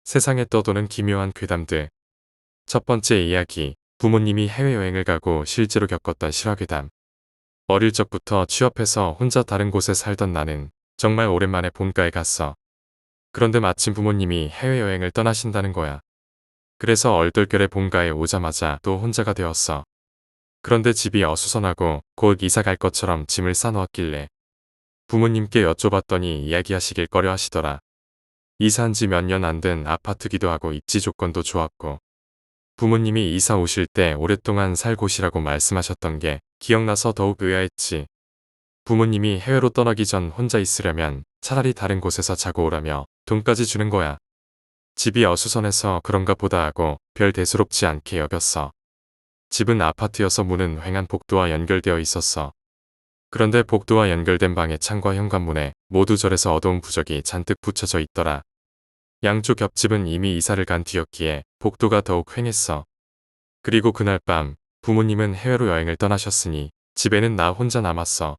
세상에 떠도는 기묘한 괴담들. 첫 번째 이야기. 부모님이 해외여행을 가고 실제로 겪었던 실화괴담. 어릴 적부터 취업해서 혼자 다른 곳에 살던 나는 정말 오랜만에 본가에 갔어. 그런데 마침 부모님이 해외여행을 떠나신다는 거야. 그래서 얼떨결에 본가에 오자마자 또 혼자가 되었어. 그런데 집이 어수선하고 곧 이사 갈 것처럼 짐을 싸놓았길래 부모님께 여쭤봤더니 이야기하시길 꺼려 하시더라. 이사한 지 몇 년 안 된 아파트기도 하고 입지 조건도 좋았고 부모님이 이사 오실 때 오랫동안 살 곳이라고 말씀하셨던 게 기억나서 더욱 의아했지. 부모님이 해외로 떠나기 전 혼자 있으려면 차라리 다른 곳에서 자고 오라며 돈까지 주는 거야. 집이 어수선해서 그런가 보다 하고 별 대수롭지 않게 여겼어. 집은 아파트여서 문은 횡한 복도와 연결되어 있었어. 그런데 복도와 연결된 방의 창과 현관문에 모두 절에서 얻어온 부적이 잔뜩 붙여져 있더라. 양쪽 옆집은 이미 이사를 간 뒤였기에 복도가 더욱 횡했어. 그리고 그날 밤 부모님은 해외로 여행을 떠나셨으니 집에는 나 혼자 남았어.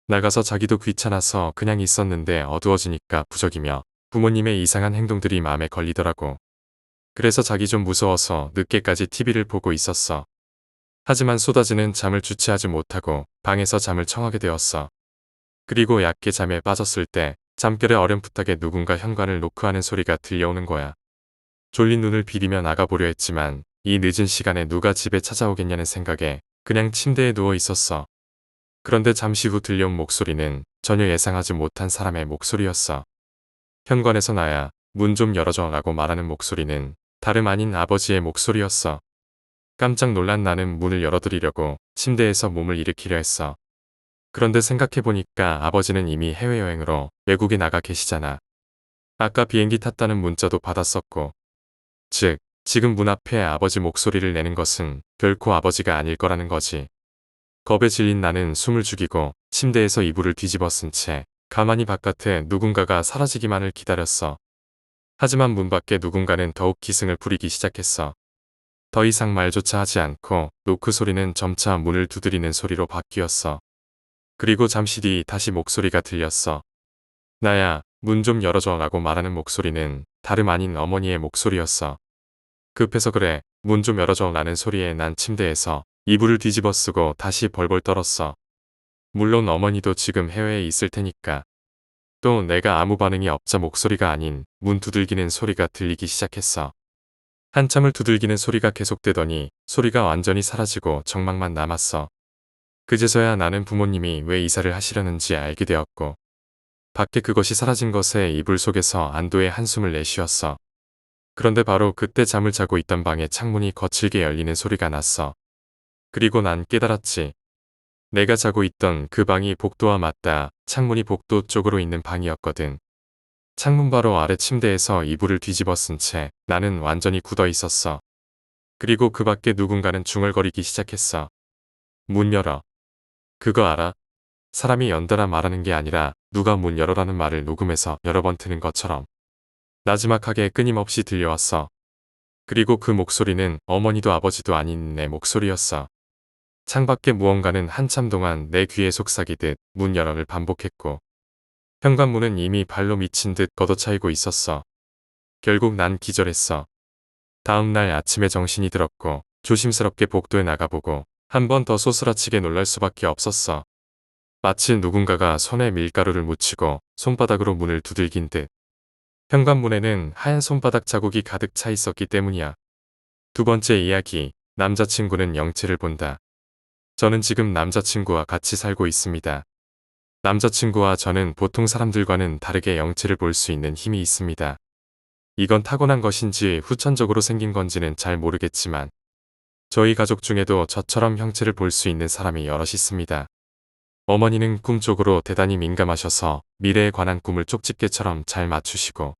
나가서 자기도 귀찮아서 그냥 있었는데 어두워지니까 부적이며 부모님의 이상한 행동들이 마음에 걸리더라고. 그래서 자기 좀 무서워서 늦게까지 TV를 보고 있었어. 하지만 쏟아지는 잠을 주체하지 못하고 방에서 잠을 청하게 되었어. 그리고 얕게 잠에 빠졌을 때 잠결에 어렴풋하게 누군가 현관을 노크하는 소리가 들려오는 거야. 졸린 눈을 비비며 나가보려 했지만 이 늦은 시간에 누가 집에 찾아오겠냐는 생각에 그냥 침대에 누워 있었어. 그런데 잠시 후 들려온 목소리는 전혀 예상하지 못한 사람의 목소리였어. 현관에서 나야. 문 좀 열어줘 라고 말하는 목소리는 다름 아닌 아버지의 목소리였어. 깜짝 놀란 나는 문을 열어드리려고 침대에서 몸을 일으키려 했어. 그런데 생각해보니까 아버지는 이미 해외여행으로 외국에 나가 계시잖아. 아까 비행기 탔다는 문자도 받았었고. 즉, 지금 문 앞에 아버지 목소리를 내는 것은 결코 아버지가 아닐 거라는 거지. 겁에 질린 나는 숨을 죽이고 침대에서 이불을 뒤집어 쓴 채 가만히 바깥에 누군가가 사라지기만을 기다렸어. 하지만 문 밖에 누군가는 더욱 기승을 부리기 시작했어. 더 이상 말조차 하지 않고 노크 소리는 점차 문을 두드리는 소리로 바뀌었어. 그리고 잠시 뒤 다시 목소리가 들렸어. 나야, 문 좀 열어줘 라고 말하는 목소리는 다름 아닌 어머니의 목소리였어. 급해서 그래, 문 좀 열어줘 라는 소리에 난 침대에서 이불을 뒤집어 쓰고 다시 벌벌 떨었어. 물론 어머니도 지금 해외에 있을 테니까. 또 내가 아무 반응이 없자 목소리가 아닌 문 두들기는 소리가 들리기 시작했어. 한참을 두들기는 소리가 계속되더니 소리가 완전히 사라지고 정막만 남았어. 그제서야 나는 부모님이 왜 이사를 하시려는지 알게 되었고 밖에 그것이 사라진 것에 이불 속에서 안도의 한숨을 내쉬었어. 그런데 바로 그때 잠을 자고 있던 방의 창문이 거칠게 열리는 소리가 났어. 그리고 난 깨달았지. 내가 자고 있던 그 방이 복도와 맞닿아 창문이 복도 쪽으로 있는 방이었거든. 창문 바로 아래 침대에서 이불을 뒤집어 쓴 채 나는 완전히 굳어 있었어. 그리고 그 밖에 누군가는 중얼거리기 시작했어. 문 열어. 그거 알아? 사람이 연달아 말하는 게 아니라 누가 문 열어라는 말을 녹음해서 여러 번 트는 것처럼 나지막하게 끊임없이 들려왔어. 그리고 그 목소리는 어머니도 아버지도 아닌 내 목소리였어. 창밖에 무언가는 한참 동안 내 귀에 속삭이듯 문 열어를 반복했고 현관문은 이미 발로 미친 듯 걷어차이고 있었어. 결국 난 기절했어. 다음 날 아침에 정신이 들었고 조심스럽게 복도에 나가보고 한 번 더 소스라치게 놀랄 수밖에 없었어. 마치 누군가가 손에 밀가루를 묻히고 손바닥으로 문을 두들긴 듯. 현관문에는 하얀 손바닥 자국이 가득 차 있었기 때문이야. 두 번째 이야기. 남자친구는 영체를 본다. 저는 지금 남자친구와 같이 살고 있습니다. 남자친구와 저는 보통 사람들과는 다르게 영체를 볼 수 있는 힘이 있습니다. 이건 타고난 것인지 후천적으로 생긴 건지는 잘 모르겠지만 저희 가족 중에도 저처럼 형체를 볼 수 있는 사람이 여럿 있습니다. 어머니는 꿈 쪽으로 대단히 민감하셔서 미래에 관한 꿈을 쪽집게처럼 잘 맞추시고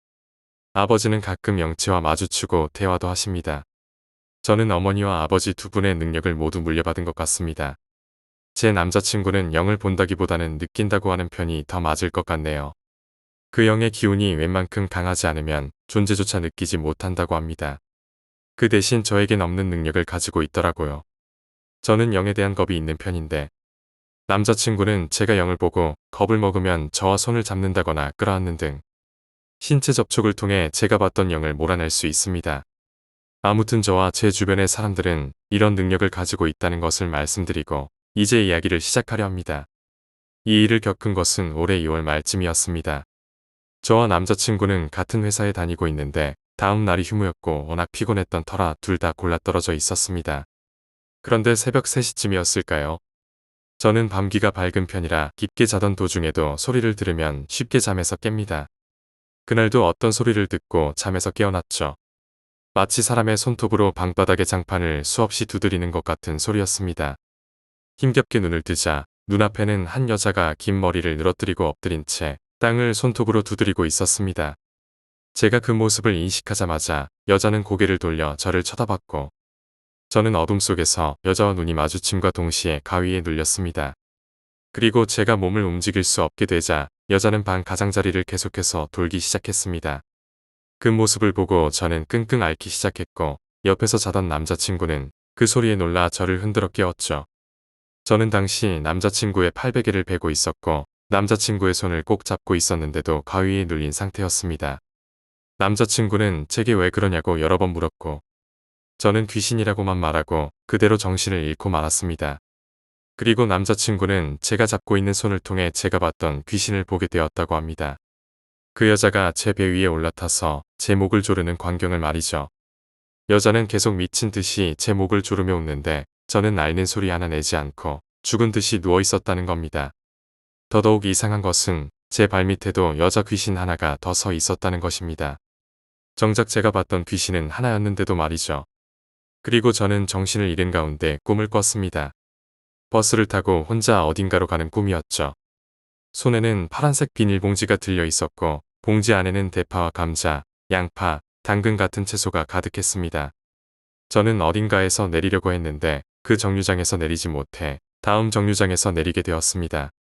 아버지는 가끔 영체와 마주치고 대화도 하십니다. 저는 어머니와 아버지 두 분의 능력을 모두 물려받은 것 같습니다. 제 남자친구는 영을 본다기보다는 느낀다고 하는 편이 더 맞을 것 같네요. 그 영의 기운이 웬만큼 강하지 않으면 존재조차 느끼지 못한다고 합니다. 그 대신 저에겐 없는 능력을 가지고 있더라고요. 저는 영에 대한 겁이 있는 편인데 남자친구는 제가 영을 보고 겁을 먹으면 저와 손을 잡는다거나 끌어안는 등 신체 접촉을 통해 제가 봤던 영을 몰아낼 수 있습니다. 아무튼 저와 제 주변의 사람들은 이런 능력을 가지고 있다는 것을 말씀드리고 이제 이야기를 시작하려 합니다. 이 일을 겪은 것은 올해 2월 말쯤이었습니다. 저와 남자친구는 같은 회사에 다니고 있는데 다음 날이 휴무였고 워낙 피곤했던 터라 둘 다 골라떨어져 있었습니다. 그런데 새벽 3시쯤이었을까요? 저는 밤기가 밝은 편이라 깊게 자던 도중에도 소리를 들으면 쉽게 잠에서 깹니다. 그날도 어떤 소리를 듣고 잠에서 깨어났죠. 마치 사람의 손톱으로 방바닥의 장판을 수없이 두드리는 것 같은 소리였습니다. 힘겹게 눈을 뜨자 눈앞에는 한 여자가 긴 머리를 늘어뜨리고 엎드린 채 땅을 손톱으로 두드리고 있었습니다. 제가 그 모습을 인식하자마자 여자는 고개를 돌려 저를 쳐다봤고 저는 어둠 속에서 여자와 눈이 마주침과 동시에 가위에 눌렸습니다. 그리고 제가 몸을 움직일 수 없게 되자 여자는 방 가장자리를 계속해서 돌기 시작했습니다. 그 모습을 보고 저는 끙끙 앓기 시작했고 옆에서 자던 남자친구는 그 소리에 놀라 저를 흔들어 깨웠죠. 저는 당시 남자친구의 팔베개를 베고 있었고 남자친구의 손을 꼭 잡고 있었는데도 가위에 눌린 상태였습니다. 남자친구는 제게 왜 그러냐고 여러 번 물었고 저는 귀신이라고만 말하고 그대로 정신을 잃고 말았습니다. 그리고 남자친구는 제가 잡고 있는 손을 통해 제가 봤던 귀신을 보게 되었다고 합니다. 그 여자가 제 배 위에 올라타서 제 목을 조르는 광경을 말이죠. 여자는 계속 미친 듯이 제 목을 조르며 웃는데 저는 앓는 소리 하나 내지 않고 죽은 듯이 누워 있었다는 겁니다. 더더욱 이상한 것은 제 발밑에도 여자 귀신 하나가 더 서 있었다는 것입니다. 정작 제가 봤던 귀신은 하나였는데도 말이죠. 그리고 저는 정신을 잃은 가운데 꿈을 꿨습니다. 버스를 타고 혼자 어딘가로 가는 꿈이었죠. 손에는 파란색 비닐봉지가 들려 있었고 봉지 안에는 대파와 감자, 양파, 당근 같은 채소가 가득했습니다. 저는 어딘가에서 내리려고 했는데 그 정류장에서 내리지 못해 다음 정류장에서 내리게 되었습니다.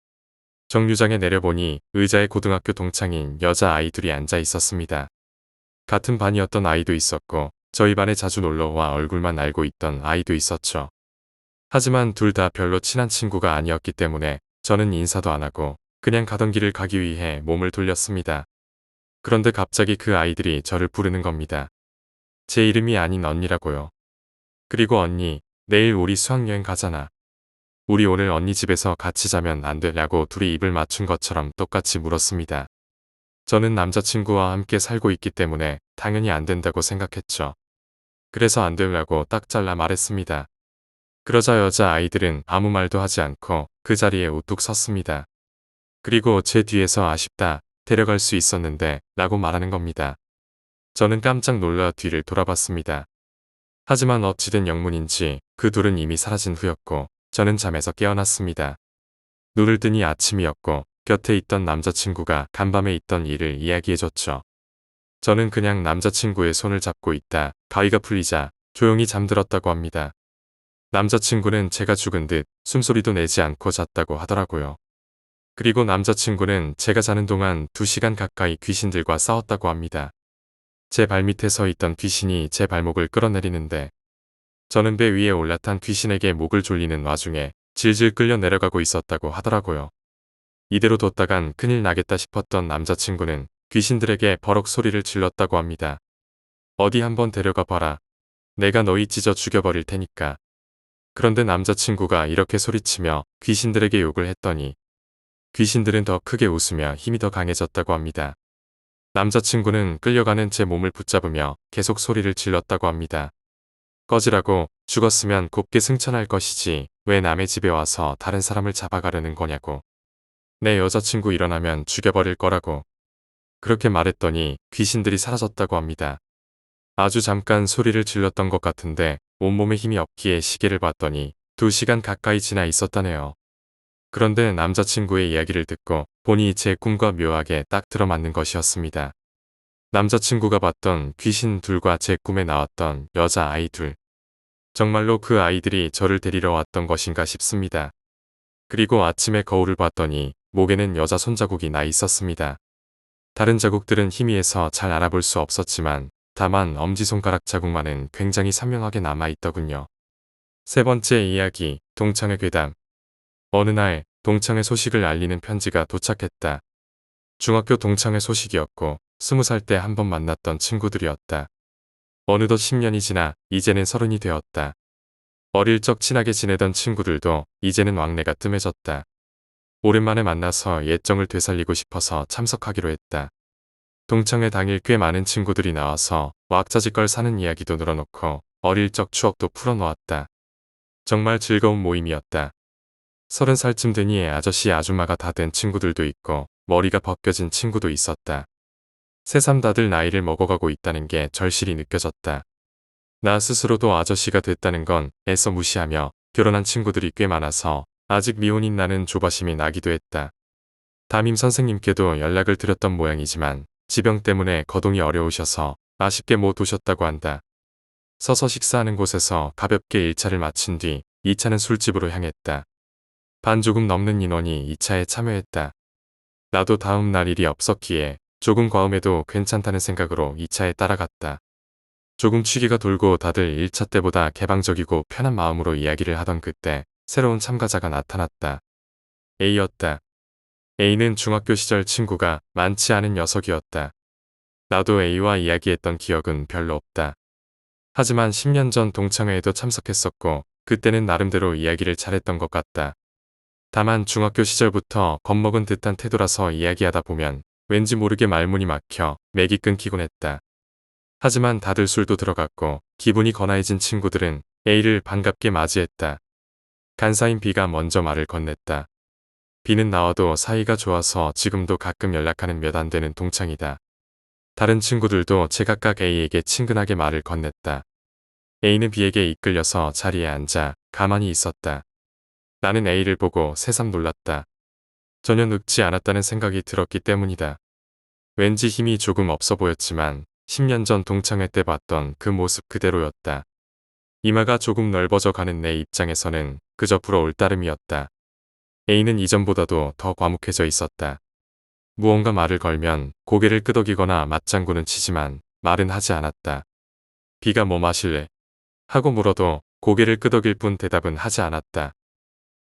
정류장에 내려보니 의자에 고등학교 동창인 여자아이 둘이 앉아 있었습니다. 같은 반이었던 아이도 있었고 저희 반에 자주 놀러와 얼굴만 알고 있던 아이도 있었죠. 하지만 둘 다 별로 친한 친구가 아니었기 때문에 저는 인사도 안 하고 그냥 가던 길을 가기 위해 몸을 돌렸습니다. 그런데 갑자기 그 아이들이 저를 부르는 겁니다. 제 이름이 아닌 언니라고요. 그리고 언니, 내일 우리 수학여행 가잖아. 우리 오늘 언니 집에서 같이 자면 안 되냐고 둘이 입을 맞춘 것처럼 똑같이 물었습니다. 저는 남자친구와 함께 살고 있기 때문에 당연히 안 된다고 생각했죠. 그래서 안 되려고 딱 잘라 말했습니다. 그러자 여자아이들은 아무 말도 하지 않고 그 자리에 우뚝 섰습니다. 그리고 제 뒤에서 아쉽다, 데려갈 수 있었는데 라고 말하는 겁니다. 저는 깜짝 놀라 뒤를 돌아봤습니다. 하지만 어찌된 영문인지 그 둘은 이미 사라진 후였고 저는 잠에서 깨어났습니다. 눈을 뜨니 아침이었고 곁에 있던 남자친구가 간밤에 있던 일을 이야기해줬죠. 저는 그냥 남자친구의 손을 잡고 있다 가위가 풀리자 조용히 잠들었다고 합니다. 남자친구는 제가 죽은 듯 숨소리도 내지 않고 잤다고 하더라고요. 그리고 남자친구는 제가 자는 동안 2시간 가까이 귀신들과 싸웠다고 합니다. 제 발밑에 서 있던 귀신이 제 발목을 끌어내리는데 저는 배 위에 올라탄 귀신에게 목을 졸리는 와중에 질질 끌려 내려가고 있었다고 하더라고요. 이대로 뒀다간 큰일 나겠다 싶었던 남자친구는 귀신들에게 버럭 소리를 질렀다고 합니다. 어디 한번 데려가 봐라. 내가 너희 찢어 죽여버릴 테니까. 그런데 남자친구가 이렇게 소리치며 귀신들에게 욕을 했더니 귀신들은 더 크게 웃으며 힘이 더 강해졌다고 합니다. 남자친구는 끌려가는 제 몸을 붙잡으며 계속 소리를 질렀다고 합니다. 꺼지라고, 죽었으면 곱게 승천할 것이지 왜 남의 집에 와서 다른 사람을 잡아가려는 거냐고. 내 여자친구 일어나면 죽여버릴 거라고. 그렇게 말했더니 귀신들이 사라졌다고 합니다. 아주 잠깐 소리를 질렀던 것 같은데 온몸에 힘이 없기에 시계를 봤더니 2시간 가까이 지나 있었다네요. 그런데 남자친구의 이야기를 듣고 보니 제 꿈과 묘하게 딱 들어맞는 것이었습니다. 남자친구가 봤던 귀신 둘과 제 꿈에 나왔던 여자 아이 둘. 정말로 그 아이들이 저를 데리러 왔던 것인가 싶습니다. 그리고 아침에 거울을 봤더니 목에는 여자 손자국이 나 있었습니다. 다른 자국들은 희미해서 잘 알아볼 수 없었지만 다만 엄지손가락 자국만은 굉장히 선명하게 남아있더군요. 세 번째 이야기, 동창회 괴담. 어느 날 동창회 소식을 알리는 편지가 도착했다. 중학교 동창회 소식이었고 20살 때 한 번 만났던 친구들이었다. 어느덧 10년이 지나 이제는 30이 되었다. 어릴 적 친하게 지내던 친구들도 이제는 왕래가 뜸해졌다. 오랜만에 만나서 옛정을 되살리고 싶어서 참석하기로 했다. 동창회 당일 꽤 많은 친구들이 나와서 왁자지껄 사는 이야기도 늘어놓고 어릴 적 추억도 풀어놓았다. 정말 즐거운 모임이었다. 30살쯤 되니 아저씨 아줌마가 다 된 친구들도 있고 머리가 벗겨진 친구도 있었다. 새삼 다들 나이를 먹어가고 있다는 게 절실히 느껴졌다. 나 스스로도 아저씨가 됐다는 건 애써 무시하며 결혼한 친구들이 꽤 많아서 아직 미혼인 나는 조바심이 나기도 했다. 담임 선생님께도 연락을 드렸던 모양이지만 지병 때문에 거동이 어려우셔서 아쉽게 못 오셨다고 한다. 서서 식사하는 곳에서 가볍게 1차를 마친 뒤 2차는 술집으로 향했다. 반 조금 넘는 인원이 2차에 참여했다. 나도 다음 날 일이 없었기에 조금 과음해도 괜찮다는 생각으로 2차에 따라갔다. 조금 취기가 돌고 다들 1차 때보다 개방적이고 편한 마음으로 이야기를 하던 그때 새로운 참가자가 나타났다. A였다. A는 중학교 시절 친구가 많지 않은 녀석이었다. 나도 A와 이야기했던 기억은 별로 없다. 하지만 10년 전 동창회에도 참석했었고 그때는 나름대로 이야기를 잘했던 것 같다. 다만 중학교 시절부터 겁먹은 듯한 태도라서 이야기하다 보면 왠지 모르게 말문이 막혀 맥이 끊기곤 했다. 하지만 다들 술도 들어갔고 기분이 건아해진 친구들은 A를 반갑게 맞이했다. 간사인 B가 먼저 말을 건넸다. B는 나와도 사이가 좋아서 지금도 가끔 연락하는 몇 안 되는 동창이다. 다른 친구들도 제각각 A에게 친근하게 말을 건넸다. A는 B에게 이끌려서 자리에 앉아 가만히 있었다. 나는 A를 보고 새삼 놀랐다. 전혀 늙지 않았다는 생각이 들었기 때문이다. 왠지 힘이 조금 없어 보였지만 10년 전 동창회 때 봤던 그 모습 그대로였다. 이마가 조금 넓어져 가는 내 입장에서는 그저 부러울 따름이었다. A는 이전보다도 더 과묵해져 있었다. 무언가 말을 걸면 고개를 끄덕이거나 맞장구는 치지만 말은 하지 않았다. B가 뭐 마실래? 하고 물어도 고개를 끄덕일 뿐 대답은 하지 않았다.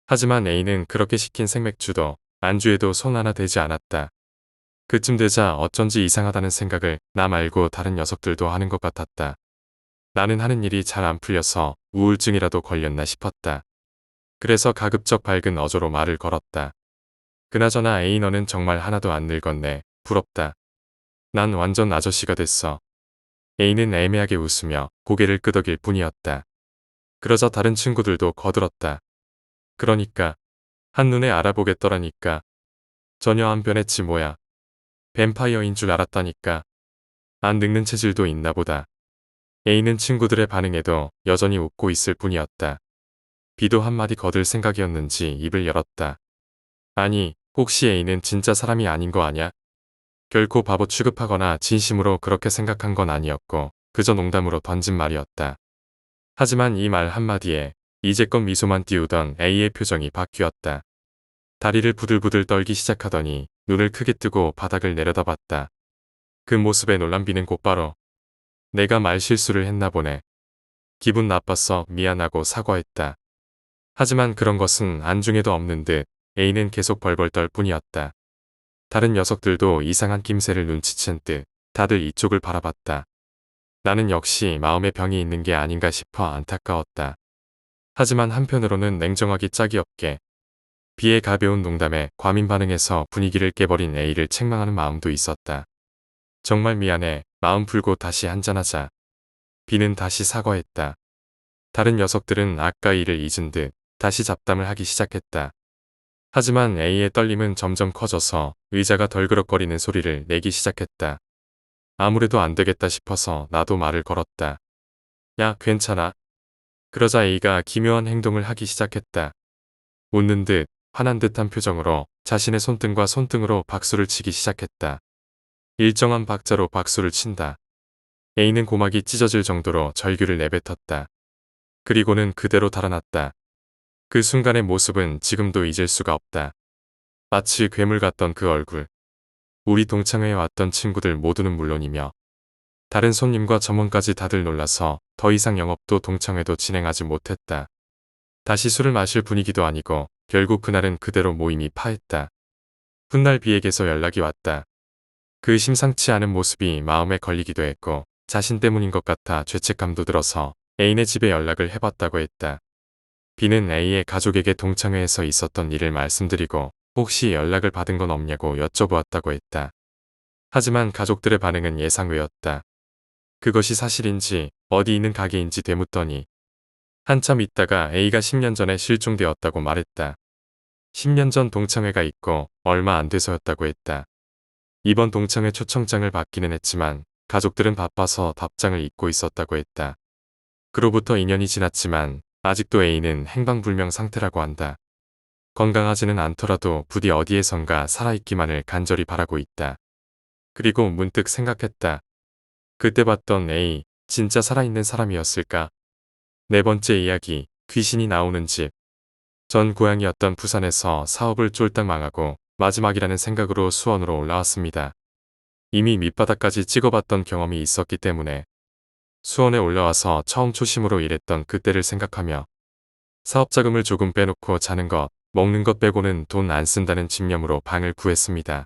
하지만 A는 그렇게 시킨 생맥주도 안주에도 손 하나 대지 않았다. 그쯤 되자 어쩐지 이상하다는 생각을 나 말고 다른 녀석들도 하는 것 같았다. 나는 하는 일이 잘 안 풀려서 우울증이라도 걸렸나 싶었다. 그래서 가급적 밝은 어조로 말을 걸었다. 그나저나 A 너는 정말 하나도 안 늙었네. 부럽다. 난 완전 아저씨가 됐어. A는 애매하게 웃으며 고개를 끄덕일 뿐이었다. 그러자 다른 친구들도 거들었다. 그러니까 한눈에 알아보겠더라니까. 전혀 안 변했지 뭐야. 뱀파이어인 줄 알았다니까. 안 늙는 체질도 있나 보다. A는 친구들의 반응에도 여전히 웃고 있을 뿐이었다. B도 한마디 거들 생각이었는지 입을 열었다. 아니, 혹시 A는 진짜 사람이 아닌 거 아냐? 결코 바보 취급하거나 진심으로 그렇게 생각한 건 아니었고 그저 농담으로 던진 말이었다. 하지만 이 말 한마디에 이제껏 미소만 띄우던 A의 표정이 바뀌었다. 다리를 부들부들 떨기 시작하더니 눈을 크게 뜨고 바닥을 내려다봤다. 그 모습에 놀란 B는 곧바로 내가 말 실수를 했나 보네. 기분 나빴어 미안하고 사과했다. 하지만 그런 것은 안중에도 없는 듯 A는 계속 벌벌 떨 뿐이었다. 다른 녀석들도 이상한 낌새를 눈치챈 듯 다들 이쪽을 바라봤다. 나는 역시 마음에 병이 있는 게 아닌가 싶어 안타까웠다. 하지만 한편으로는 냉정하기 짝이 없게 B의 가벼운 농담에 과민 반응해서 분위기를 깨버린 A를 책망하는 마음도 있었다. 정말 미안해. 마음 풀고 다시 한잔하자. B는 다시 사과했다. 다른 녀석들은 아까 일을 잊은 듯 다시 잡담을 하기 시작했다. 하지만 A의 떨림은 점점 커져서 의자가 덜그럭거리는 소리를 내기 시작했다. 아무래도 안 되겠다 싶어서 나도 말을 걸었다. 야, 괜찮아. 그러자 A가 기묘한 행동을 하기 시작했다. 웃는 듯 화난 듯한 표정으로 자신의 손등과 손등으로 박수를 치기 시작했다. 일정한 박자로 박수를 친다. A는 고막이 찢어질 정도로 절규를 내뱉었다. 그리고는 그대로 달아났다. 그 순간의 모습은 지금도 잊을 수가 없다. 마치 괴물 같던 그 얼굴. 우리 동창회에 왔던 친구들 모두는 물론이며 다른 손님과 점원까지 다들 놀라서 더 이상 영업도 동창회도 진행하지 못했다. 다시 술을 마실 분위기도 아니고 결국 그날은 그대로 모임이 파했다. 훗날 B에게서 연락이 왔다. 그 심상치 않은 모습이 마음에 걸리기도 했고 자신 때문인 것 같아 죄책감도 들어서 애인의 집에 연락을 해봤다고 했다. B는 A의 가족에게 동창회에서 있었던 일을 말씀드리고 혹시 연락을 받은 건 없냐고 여쭤보았다고 했다. 하지만 가족들의 반응은 예상외였다. 그것이 사실인지 어디 있는 가게인지 되묻더니 한참 있다가 A가 10년 전에 실종되었다고 말했다. 10년 전 동창회가 있고 얼마 안 돼서였다고 했다. 이번 동창회 초청장을 받기는 했지만 가족들은 바빠서 답장을 잊고 있었다고 했다. 그로부터 2년이 지났지만 아직도 A는 행방불명 상태라고 한다. 건강하지는 않더라도 부디 어디에선가 살아있기만을 간절히 바라고 있다. 그리고 문득 생각했다. 그때 봤던 A, 진짜 살아있는 사람이었을까? 네 번째 이야기, 귀신이 나오는 집. 전 고향이었던 부산에서 사업을 쫄딱 망하고 마지막이라는 생각으로 수원으로 올라왔습니다. 이미 밑바닥까지 찍어봤던 경험이 있었기 때문에 수원에 올라와서 처음 초심으로 일했던 그때를 생각하며 사업 자금을 조금 빼놓고 자는 것, 먹는 것 빼고는 돈 안 쓴다는 집념으로 방을 구했습니다.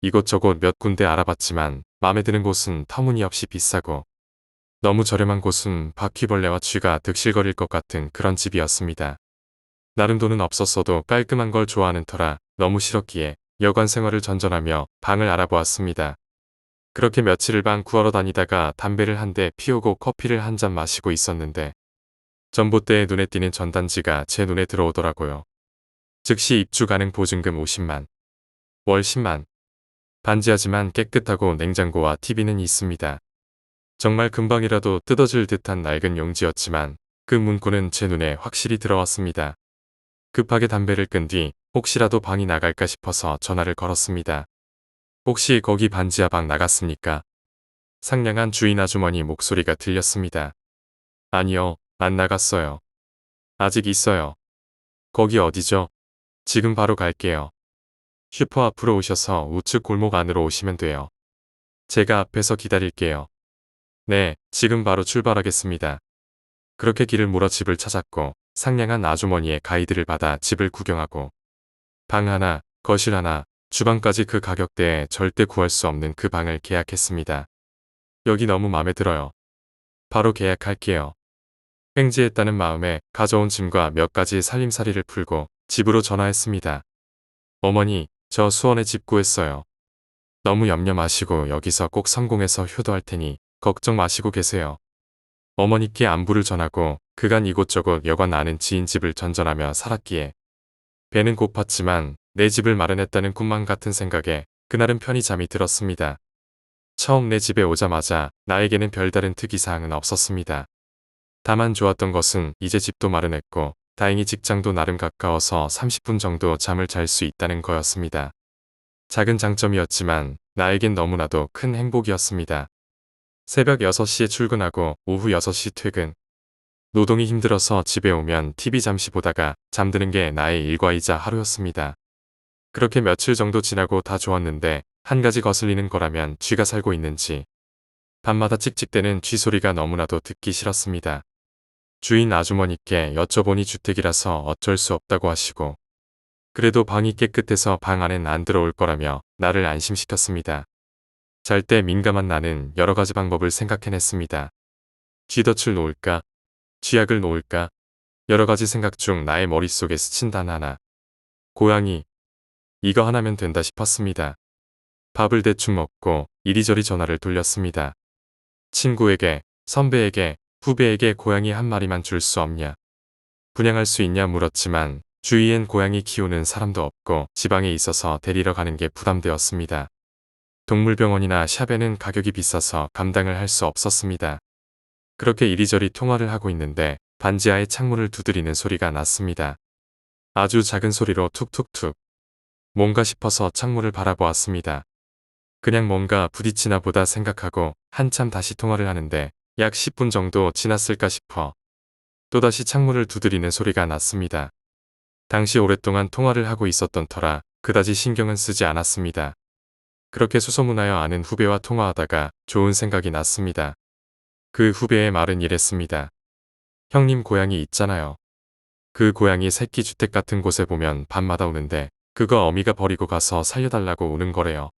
이곳저곳 몇 군데 알아봤지만 마음에 드는 곳은 터무니없이 비싸고 너무 저렴한 곳은 바퀴벌레와 쥐가 득실거릴 것 같은 그런 집이었습니다. 나름 돈은 없었어도 깔끔한 걸 좋아하는 터라 너무 싫었기에 여관 생활을 전전하며 방을 알아보았습니다. 그렇게 며칠을 방 구하러 다니다가 담배를 한 대 피우고 커피를 한 잔 마시고 있었는데 전봇대에 눈에 띄는 전단지가 제 눈에 들어오더라고요. 즉시 입주 가능 보증금 50만, 월 10만. 반지하지만 깨끗하고 냉장고와 TV는 있습니다. 정말 금방이라도 뜯어질 듯한 낡은 용지였지만 그 문구는 제 눈에 확실히 들어왔습니다. 급하게 담배를 끈 뒤 혹시라도 방이 나갈까 싶어서 전화를 걸었습니다. 혹시 거기 반지하 방 나갔습니까? 상냥한 주인 아주머니 목소리가 들렸습니다. 아니요, 안 나갔어요. 아직 있어요. 거기 어디죠? 지금 바로 갈게요. 슈퍼 앞으로 오셔서 우측 골목 안으로 오시면 돼요. 제가 앞에서 기다릴게요. 네, 지금 바로 출발하겠습니다. 그렇게 길을 물어 집을 찾았고 상냥한 아주머니의 가이드를 받아 집을 구경하고 방 하나, 거실 하나, 주방까지 그 가격대에 절대 구할 수 없는 그 방을 계약했습니다. 여기 너무 마음에 들어요. 바로 계약할게요. 횡재했다는 마음에 가져온 짐과 몇 가지 살림살이를 풀고 집으로 전화했습니다. 어머니, 저 수원에 집 구했어요. 너무 염려 마시고 여기서 꼭 성공해서 효도할 테니 걱정 마시고 계세요. 어머니께 안부를 전하고 그간 이곳저곳 여관 아는 지인 집을 전전하며 살았기에 배는 고팠지만 내 집을 마련했다는 꿈만 같은 생각에 그날은 편히 잠이 들었습니다. 처음 내 집에 오자마자 나에게는 별다른 특이사항은 없었습니다. 다만 좋았던 것은 이제 집도 마련했고 다행히 직장도 나름 가까워서 30분 정도 잠을 잘 수 있다는 거였습니다. 작은 장점이었지만 나에겐 너무나도 큰 행복이었습니다. 새벽 6시에 출근하고 오후 6시 퇴근. 노동이 힘들어서 집에 오면 TV 잠시 보다가 잠드는 게 나의 일과이자 하루였습니다. 그렇게 며칠 정도 지나고 다 좋았는데 한 가지 거슬리는 거라면 쥐가 살고 있는지. 밤마다 찍찍대는 쥐 소리가 너무나도 듣기 싫었습니다. 주인 아주머니께 여쭤보니 주택이라서 어쩔 수 없다고 하시고 그래도 방이 깨끗해서 방 안엔 안 들어올 거라며 나를 안심시켰습니다. 잘 때 민감한 나는 여러 가지 방법을 생각해냈습니다. 쥐덫을 놓을까? 쥐약을 놓을까? 여러 가지 생각 중 나의 머릿속에 스친 단 하나. 고양이. 이거 하나면 된다 싶었습니다. 밥을 대충 먹고 이리저리 전화를 돌렸습니다. 친구에게, 선배에게, 후배에게 고양이 한 마리만 줄 수 없냐? 분양할 수 있냐 물었지만 주위엔 고양이 키우는 사람도 없고 지방에 있어서 데리러 가는 게 부담되었습니다. 동물병원이나 샵에는 가격이 비싸서 감당을 할 수 없었습니다. 그렇게 이리저리 통화를 하고 있는데 반지하의 창문을 두드리는 소리가 났습니다. 아주 작은 소리로 툭툭툭. 뭔가 싶어서 창문을 바라보았습니다. 그냥 뭔가 부딪히나 보다 생각하고 한참 다시 통화를 하는데 약 10분 정도 지났을까 싶어 또다시 창문을 두드리는 소리가 났습니다. 당시 오랫동안 통화를 하고 있었던 터라 그다지 신경은 쓰지 않았습니다. 그렇게 수소문하여 아는 후배와 통화하다가 좋은 생각이 났습니다. 그 후배의 말은 이랬습니다. 형님 고양이 있잖아요. 그 고양이 새끼 주택 같은 곳에 보면 밤마다 오는데 그거 어미가 버리고 가서 살려달라고 우는 거래요.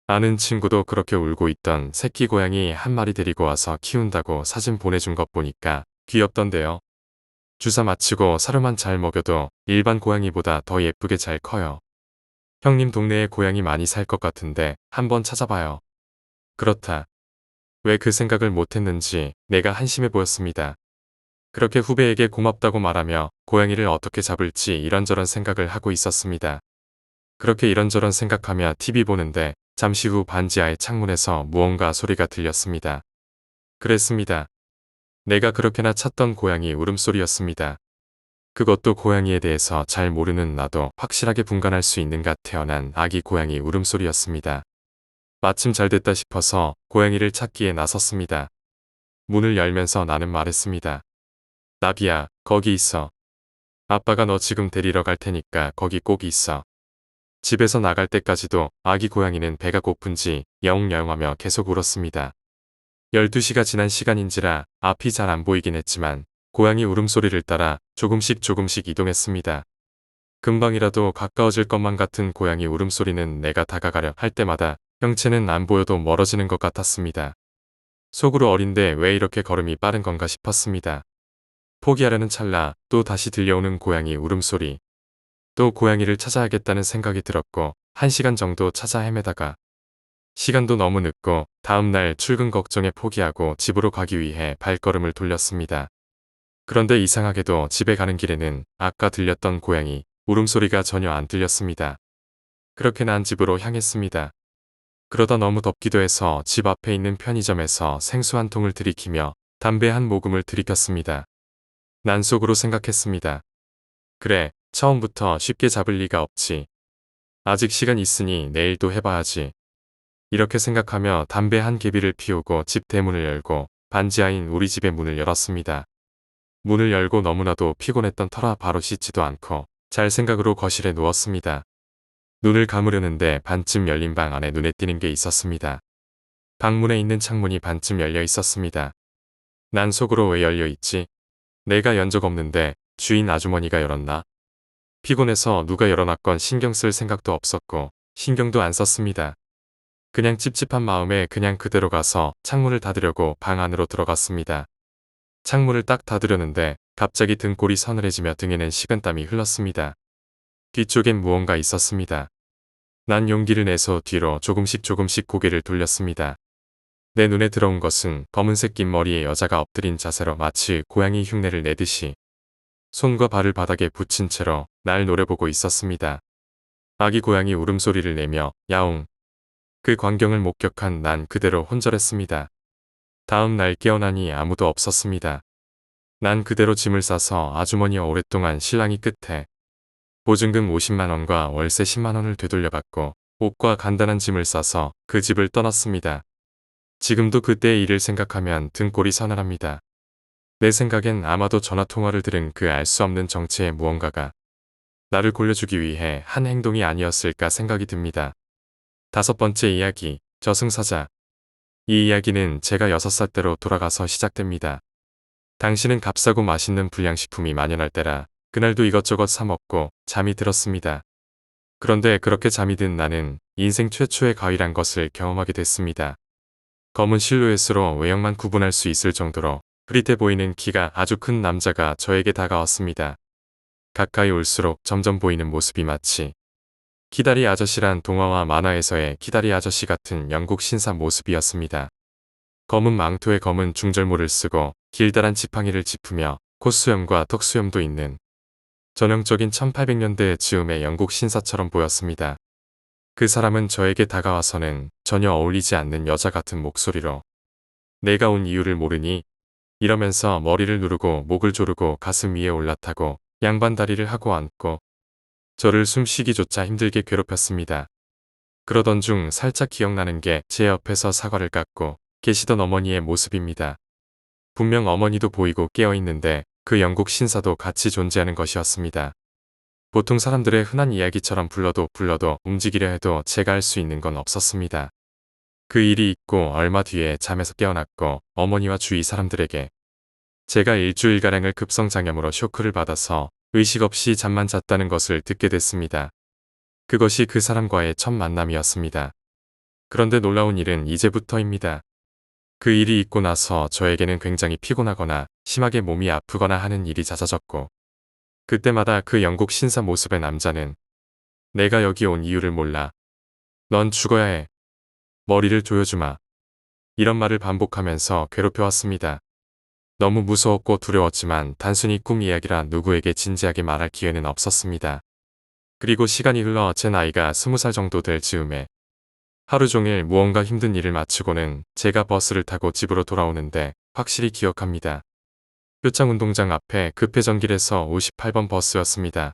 아는 친구도 그렇게 울고 있던 새끼 고양이 한 마리 데리고 와서 키운다고 사진 보내준 것 보니까 귀엽던데요. 주사 맞히고 사료만 잘 먹여도 일반 고양이보다 더 예쁘게 잘 커요. 형님 동네에 고양이 많이 살 것 같은데 한번 찾아봐요. 그렇다. 왜 그 생각을 못했는지 내가 한심해 보였습니다. 그렇게 후배에게 고맙다고 말하며 고양이를 어떻게 잡을지 이런저런 생각을 하고 있었습니다. 그렇게 이런저런 생각하며 TV 보는데 잠시 후 반지하의 창문에서 무언가 소리가 들렸습니다. 그랬습니다. 내가 그렇게나 찾던 고양이 울음소리였습니다. 그것도 고양이에 대해서 잘 모르는 나도 확실하게 분간할 수 있는 가 태어난 아기 고양이 울음소리였습니다. 마침 잘 됐다 싶어서 고양이를 찾기에 나섰습니다. 문을 열면서 나는 말했습니다. 나비야, 거기 있어. 아빠가 너 지금 데리러 갈 테니까 거기 꼭 있어. 집에서 나갈 때까지도 아기 고양이는 배가 고픈지 여웅여웅하며 계속 울었습니다. 12시가 지난 시간인지라 앞이 잘 안 보이긴 했지만 고양이 울음소리를 따라 조금씩 이동했습니다. 금방이라도 가까워질 것만 같은 고양이 울음소리는 내가 다가가려 할 때마다 형체는 안 보여도 멀어지는 것 같았습니다. 속으로 어린데 왜 이렇게 걸음이 빠른 건가 싶었습니다. 포기하려는 찰나 또 다시 들려오는 고양이 울음소리. 또 고양이를 찾아야겠다는 생각이 들었고 1시간 정도 찾아 헤매다가 시간도 너무 늦고 다음날 출근 걱정에 포기하고 집으로 가기 위해 발걸음을 돌렸습니다. 그런데 이상하게도 집에 가는 길에는 아까 들렸던 고양이 울음소리가 전혀 안 들렸습니다. 그렇게 난 집으로 향했습니다. 그러다 너무 덥기도 해서 집 앞에 있는 편의점에서 생수 한 통을 들이키며 담배 한 모금을 들이켰습니다. 난 속으로 생각했습니다. 그래, 처음부터 쉽게 잡을 리가 없지. 아직 시간 있으니 내일도 해봐야지. 이렇게 생각하며 담배 한 개비를 피우고 집 대문을 열고 반지하인 우리 집의 문을 열었습니다. 문을 열고 너무나도 피곤했던 터라 바로 씻지도 않고 잘 생각으로 거실에 누웠습니다. 눈을 감으려는데 반쯤 열린 방 안에 눈에 띄는 게 있었습니다. 방문에 있는 창문이 반쯤 열려 있었습니다. 난 속으로 왜 열려 있지? 내가 연 적 없는데 주인 아주머니가 열었나? 피곤해서 누가 열어놨건 신경 쓸 생각도 없었고 신경도 안 썼습니다. 그냥 찝찝한 마음에 그냥 그대로 가서 창문을 닫으려고 방 안으로 들어갔습니다. 창문을 딱 닫으려는데 갑자기 등골이 서늘해지며 등에는 식은땀이 흘렀습니다. 뒤쪽엔 무언가 있었습니다. 난 용기를 내서 뒤로 조금씩 고개를 돌렸습니다. 내 눈에 들어온 것은 검은색 긴 머리의 여자가 엎드린 자세로 마치 고양이 흉내를 내듯이 손과 발을 바닥에 붙인 채로 날 노려보고 있었습니다. 아기 고양이 울음소리를 내며 야옹. 그 광경을 목격한 난 그대로 혼절했습니다. 다음 날 깨어나니 아무도 없었습니다. 난 그대로 짐을 싸서 아주머니와 오랫동안 실랑이 끝에 보증금 50만 원과 월세 10만 원을 되돌려받고 옷과 간단한 짐을 싸서 그 집을 떠났습니다. 지금도 그때의 일을 생각하면 등골이 서늘합니다. 내 생각엔 아마도 전화통화를 들은 그 알 수 없는 정체의 무언가가 나를 골려주기 위해 한 행동이 아니었을까 생각이 듭니다. 5번째 이야기, 저승사자. 이 이야기는 제가 6살 때로 돌아가서 시작됩니다. 당시는 값싸고 맛있는 불량식품이 만연할 때라 그날도 이것저것 사 먹고 잠이 들었습니다. 그런데 그렇게 잠이 든 나는 인생 최초의 가위란 것을 경험하게 됐습니다. 검은 실루엣으로 외형만 구분할 수 있을 정도로 흐릿해 보이는 키가 아주 큰 남자가 저에게 다가왔습니다. 가까이 올수록 점점 보이는 모습이 마치 키다리 아저씨란 동화와 만화에서의 키다리 아저씨 같은 영국 신사 모습이었습니다. 검은 망토에 검은 중절모를 쓰고 길다란 지팡이를 짚으며 콧수염과 턱수염도 있는 전형적인 1800년대 즈음의 영국 신사처럼 보였습니다. 그 사람은 저에게 다가와서는 전혀 어울리지 않는 여자 같은 목소리로 내가 온 이유를 모르니? 이러면서 머리를 누르고 목을 조르고 가슴 위에 올라타고 양반 다리를 하고 앉고 저를 숨쉬기조차 힘들게 괴롭혔습니다. 그러던 중 살짝 기억나는 게 제 옆에서 사과를 깎고 계시던 어머니의 모습입니다. 분명 어머니도 보이고 깨어있는데 그 영국 신사도 같이 존재하는 것이었습니다. 보통 사람들의 흔한 이야기처럼 불러도 움직이려 해도 제가 할 수 있는 건 없었습니다. 그 일이 있고 얼마 뒤에 잠에서 깨어났고 어머니와 주위 사람들에게 제가 일주일가량을 급성장염으로 쇼크를 받아서 의식 없이 잠만 잤다는 것을 듣게 됐습니다. 그것이 그 사람과의 첫 만남이었습니다. 그런데 놀라운 일은 이제부터입니다. 그 일이 있고 나서 저에게는 굉장히 피곤하거나 심하게 몸이 아프거나 하는 일이 잦아졌고, 그때마다 그 영국 신사 모습의 남자는 내가 여기 온 이유를 몰라. 넌 죽어야 해. 머리를 조여주마. 이런 말을 반복하면서 괴롭혀왔습니다. 너무 무서웠고 두려웠지만 단순히 꿈 이야기라 누구에게 진지하게 말할 기회는 없었습니다. 그리고 시간이 흘러 제 나이가 20살 정도 될 즈음에 하루 종일 무언가 힘든 일을 마치고는 제가 버스를 타고 집으로 돌아오는데 확실히 기억합니다. 표창운동장 앞에 급회전길에서 58번 버스였습니다.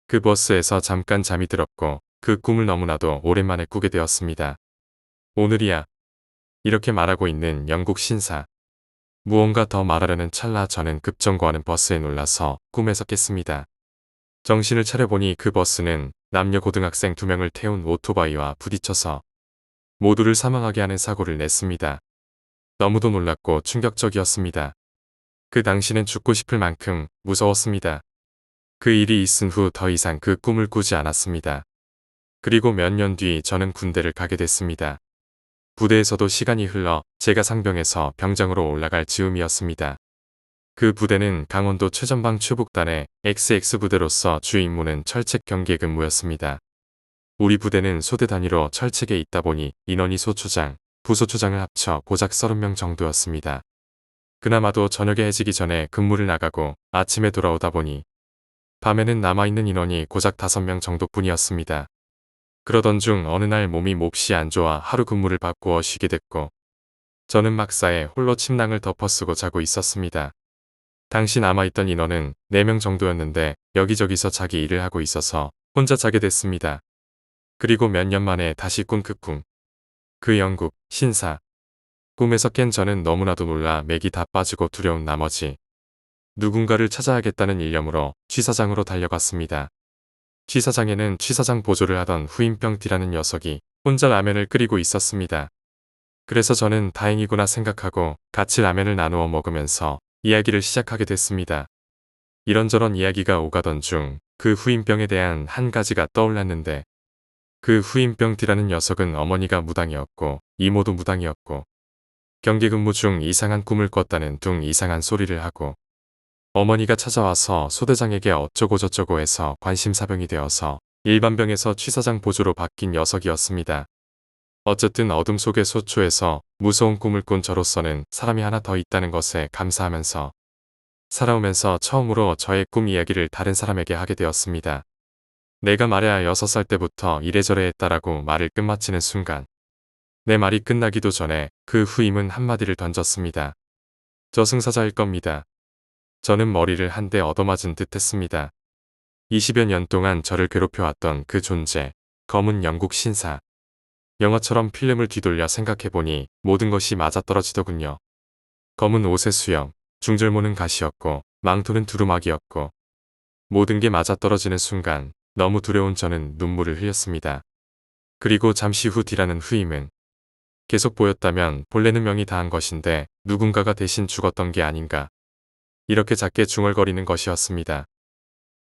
그 버스에서 잠깐 잠이 들었고 그 꿈을 너무나도 오랜만에 꾸게 되었습니다. 오늘이야. 이렇게 말하고 있는 영국 신사. 무언가 더 말하려는 찰나 저는 급정거하는 버스에 놀라서 꿈에서 깼습니다. 정신을 차려보니 그 버스는 남녀 고등학생 2명을 태운 오토바이와 부딪혀서 모두를 사망하게 하는 사고를 냈습니다. 너무도 놀랍고 충격적이었습니다. 그 당시는 죽고 싶을 만큼 무서웠습니다. 그 일이 있은 후 더 이상 그 꿈을 꾸지 않았습니다. 그리고 몇 년 뒤 저는 군대를 가게 됐습니다. 부대에서도 시간이 흘러 제가 상병에서 병장으로 올라갈 즈음이었습니다. 그 부대는 강원도 최전방 추북단의 XX 부대로서 주 임무는 철책 경계 근무였습니다. 우리 부대는 소대 단위로 철책에 있다 보니 인원이 소초장, 부소초장을 합쳐 고작 30명 정도였습니다. 그나마도 저녁에 해지기 전에 근무를 나가고 아침에 돌아오다 보니 밤에는 남아있는 인원이 고작 5명 정도뿐이었습니다. 그러던 중 어느 날 몸이 몹시 안 좋아 하루 근무를 바꾸어 쉬게 됐고 저는 막사에 홀로 침낭을 덮어쓰고 자고 있었습니다. 당시 남아있던 인원은 4명 정도였는데 여기저기서 자기 일을 하고 있어서 혼자 자게 됐습니다. 그리고 몇 년 만에 다시 꾼 그 꿈. 그 영국 신사. 꿈에서 깬 저는 너무나도 놀라 맥이 다 빠지고 두려운 나머지 누군가를 찾아야겠다는 일념으로 취사장으로 달려갔습니다. 취사장에는 취사장 보조를 하던 후임병 D라는 녀석이 혼자 라면을 끓이고 있었습니다. 그래서 저는 다행이구나 생각하고 같이 라면을 나누어 먹으면서 이야기를 시작하게 됐습니다. 이런저런 이야기가 오가던 중 그 후임병에 대한 한 가지가 떠올랐는데 그 후임병 D라는 녀석은 어머니가 무당이었고 이모도 무당이었고 경계 근무 중 이상한 꿈을 꿨다는 둥 이상한 소리를 하고 어머니가 찾아와서 소대장에게 어쩌고저쩌고 해서 관심사병이 되어서 일반병에서 취사장 보조로 바뀐 녀석이었습니다. 어쨌든 어둠 속의 소초에서 무서운 꿈을 꾼 저로서는 사람이 하나 더 있다는 것에 감사하면서 살아오면서 처음으로 저의 꿈 이야기를 다른 사람에게 하게 되었습니다. 내가 말해야 6살 때부터 이래저래 했다라고 말을 끝마치는 순간 내 말이 끝나기도 전에 그 후임은 한마디를 던졌습니다. 저승사자일 겁니다. 저는 머리를 한 대 얻어맞은 듯 했습니다. 20여 년 동안 저를 괴롭혀왔던 그 존재, 검은 영국 신사. 영화처럼 필름을 뒤돌려 생각해보니 모든 것이 맞아떨어지더군요. 검은 옷의 수염, 중절모는 가시였고 망토는 두루마기였고 모든 게 맞아떨어지는 순간 너무 두려운 저는 눈물을 흘렸습니다. 그리고 잠시 후 D라는 후임은 계속 보였다면 본래는 명이 다한 것인데 누군가가 대신 죽었던 게 아닌가. 이렇게 작게 중얼거리는 것이었습니다.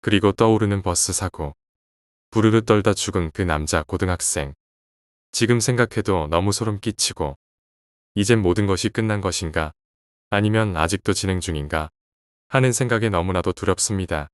그리고 떠오르는 버스 사고. 부르르 떨다 죽은 그 남자 고등학생. 지금 생각해도 너무 소름 끼치고 이젠 모든 것이 끝난 것인가? 아니면 아직도 진행 중인가? 하는 생각에 너무나도 두렵습니다.